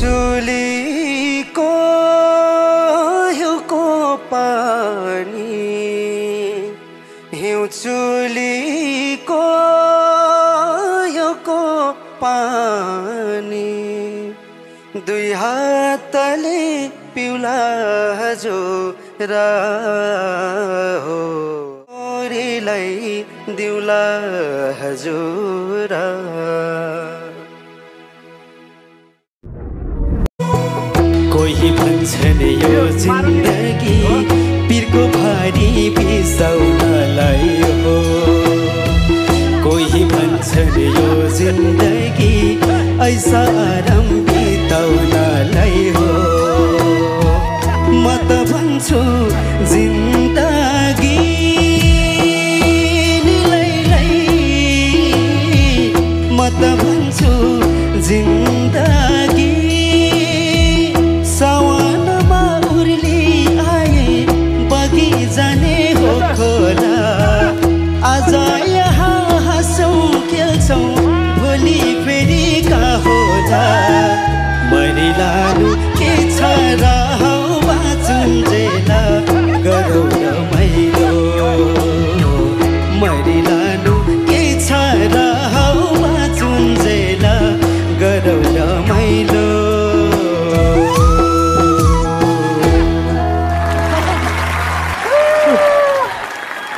हिउँचुलीको हिउँको पानी हिउँचुलीको हिउँको पानी दुई हातले पिउला हजुरा हो छोरीलाई दिउला हजुरा। कोही भन्छन् यो जिन्दगी पिरको भारी बिसाउनलाई हो, कोही भन्छन् यो जिन्दगी ऐसा आराम बिताउनलाई हो। म त भन्छु जिन्दगी म त भन्छु जिन्दगी सावनमा उर्ली आए बगी जाने हो खोला। आज यहाँ हाँसौँ खेल्छौँ भोलि फेरि का होला। मरिलानु